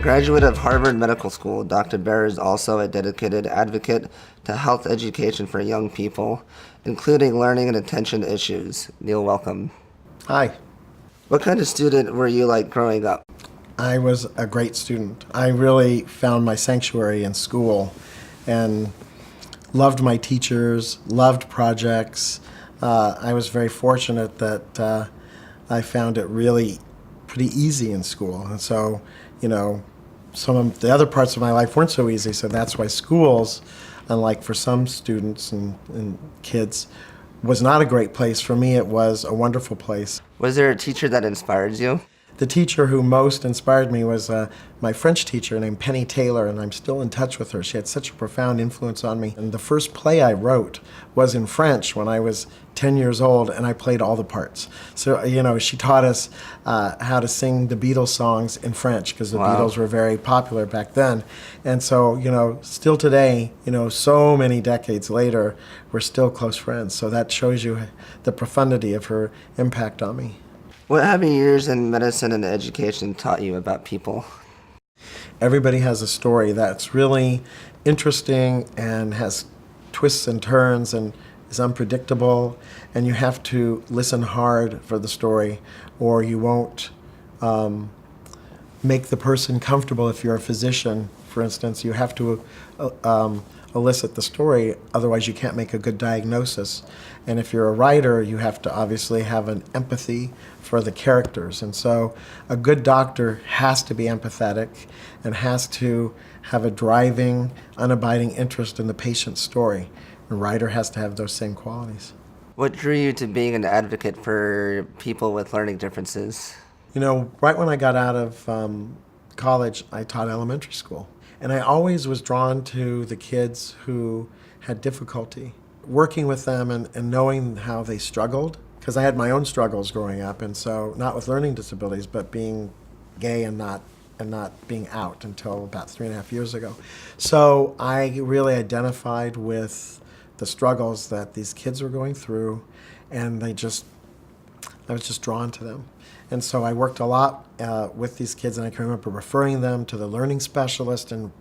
graduate of Harvard Medical School, Dr. Baer is also a dedicated advocate to health education for young people, including learning and attention issues. Neal, welcome. Hi. What kind of student were you like growing up? I was a great student. I really found my sanctuary in school and loved my teachers, loved projects. I was very fortunate that I found it really pretty easy in school. And so, some of the other parts of my life weren't so easy. So that's why schools, unlike for some students and kids, was not a great place. For me, it was a wonderful place. Was there a teacher that inspired you? The teacher who most inspired me was my French teacher named Penny Taylor, and I'm still in touch with her. She had such a profound influence on me. And the first play I wrote was in French when I was 10 years old, and I played all the parts. So, she taught us how to sing the Beatles songs in French, because the Beatles were very popular back then. And so, still today, so many decades later, we're still close friends. So that shows you the profundity of her impact on me. What have your years in medicine and education taught you about people? Everybody has a story that's really interesting and has twists and turns and is unpredictable, and you have to listen hard for the story, or you won't make the person comfortable. If you're a physician, for instance, you have to elicit the story, otherwise you can't make a good diagnosis. And if you're a writer, you have to obviously have an empathy for the characters. And so a good doctor has to be empathetic and has to have a driving, unabiding interest in the patient's story. A writer has to have those same qualities. What drew you to being an advocate for people with learning differences? Right when I got out of college, I taught elementary school. And I always was drawn to the kids who had difficulty. Working with them and knowing how they struggled, because I had my own struggles growing up, and so not with learning disabilities, but being gay and not being out until about 3.5 years ago. So I really identified with the struggles that these kids were going through, and I was just drawn to them. And so I worked a lot with these kids, and I can remember referring them to the learning specialist and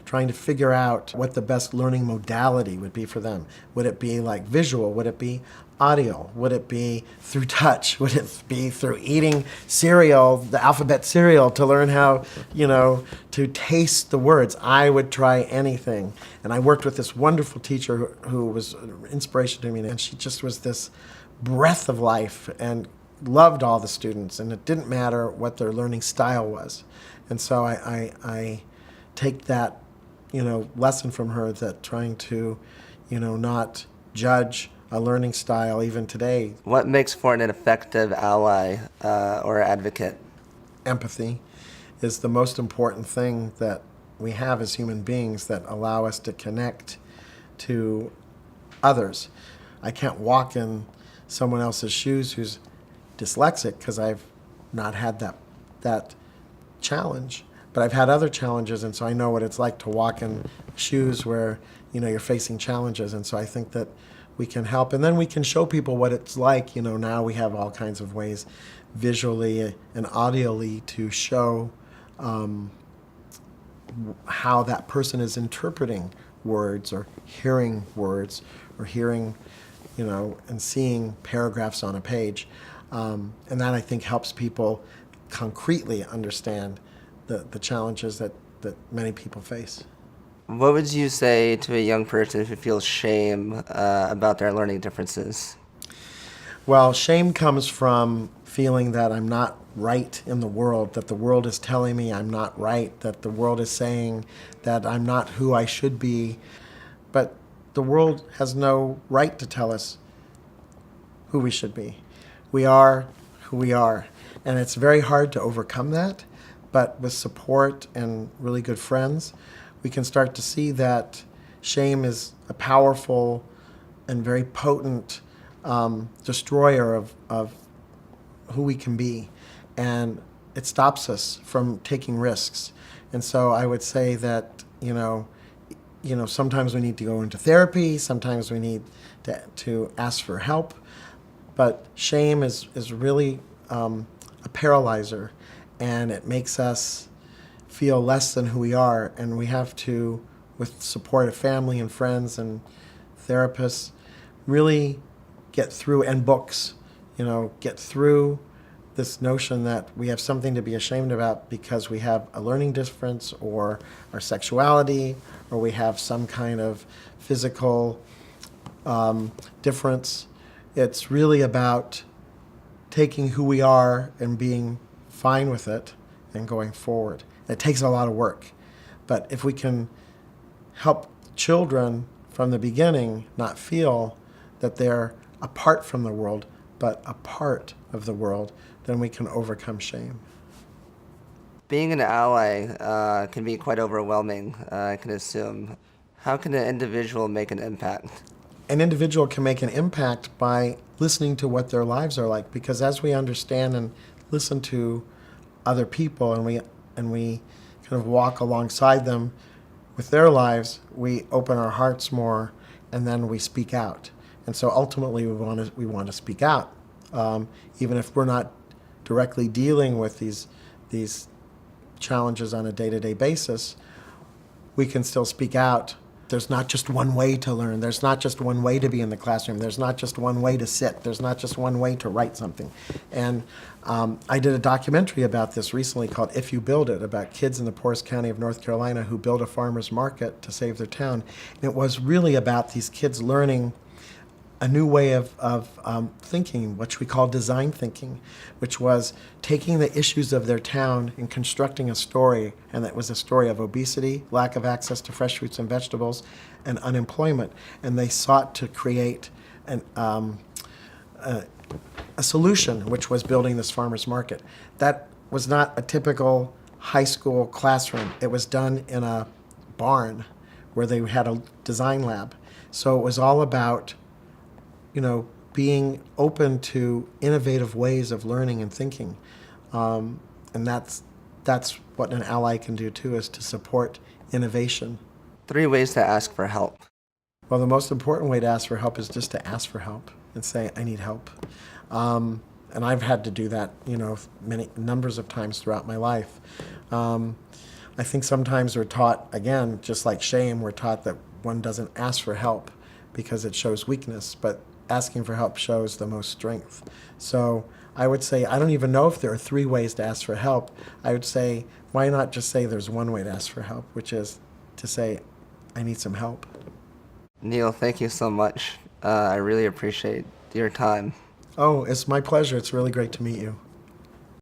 trying to figure out what the best learning modality would be for them. Would it be like visual? Would it be audio? Would it be through touch? Would it be through eating cereal, the alphabet cereal, to learn how, to taste the words? I would try anything. And I worked with this wonderful teacher who was an inspiration to me, and she just was this breath of life and loved all the students, and it didn't matter what their learning style was. And so I take that, lesson from her, that trying to, not judge a learning style even today. What makes for an effective ally or advocate? Empathy is the most important thing that we have as human beings that allow us to connect to others. I can't walk in someone else's shoes who's dyslexic, because I've not had that challenge, but I've had other challenges, and so I know what it's like to walk in shoes where you're facing challenges. And so I think that we can help, and then we can show people what it's like. Now we have all kinds of ways, visually and audially, to show how that person is interpreting words or hearing words or hearing, and seeing paragraphs on a page. And that, I think, helps people concretely understand the challenges that many people face. What would you say to a young person who feels shame about their learning differences? Well, shame comes from feeling that I'm not right in the world, that the world is telling me I'm not right, that the world is saying that I'm not who I should be. But the world has no right to tell us who we should be. We are who we are, and it's very hard to overcome that, but with support and really good friends, we can start to see that shame is a powerful and very potent destroyer of who we can be, and it stops us from taking risks. And so I would say that, sometimes we need to go into therapy, sometimes we need to ask for help, but shame is really a paralyzer, and it makes us feel less than who we are, and we have to, with support of family and friends and therapists, really get through, and books, get through this notion that we have something to be ashamed about because we have a learning difference or our sexuality, or we have some kind of physical difference. It's really about taking who we are and being fine with it and going forward. It takes a lot of work, but if we can help children from the beginning not feel that they're apart from the world, but a part of the world, then we can overcome shame. Being an ally can be quite overwhelming, I can assume. How can an individual make an impact? An individual can make an impact by listening to what their lives are like, because as we understand and listen to other people, and we kind of walk alongside them with their lives, we open our hearts more, and then we speak out. And so ultimately we want to speak out, even if we're not directly dealing with these challenges on a day-to-day basis. We can still speak out. There's not just one way to learn. There's not just one way to be in the classroom. There's not just one way to sit. There's not just one way to write something. And I did a documentary about this recently called If You Build It, about kids in the poorest county of North Carolina who built a farmer's market to save their town. And it was really about these kids learning a new way of thinking, which we call design thinking, which was taking the issues of their town and constructing a story, and that was a story of obesity, lack of access to fresh fruits and vegetables, and unemployment. And they sought to create a solution, which was building this farmer's market. That was not a typical high school classroom. It was done in a barn where they had a design lab. So it was all about being open to innovative ways of learning and thinking. And that's what an ally can do too, is to support innovation. 3 ways to ask for help. Well, the most important way to ask for help is just to ask for help and say, I need help. And I've had to do that, many numbers of times throughout my life. I think sometimes we're taught, again, just like shame, we're taught that one doesn't ask for help because it shows weakness, but asking for help shows the most strength. So I would say, I don't even know if there are 3 ways to ask for help. I would say, why not just say there's one way to ask for help, which is to say, I need some help. Neal, thank you so much. I really appreciate your time. Oh, it's my pleasure. It's really great to meet you.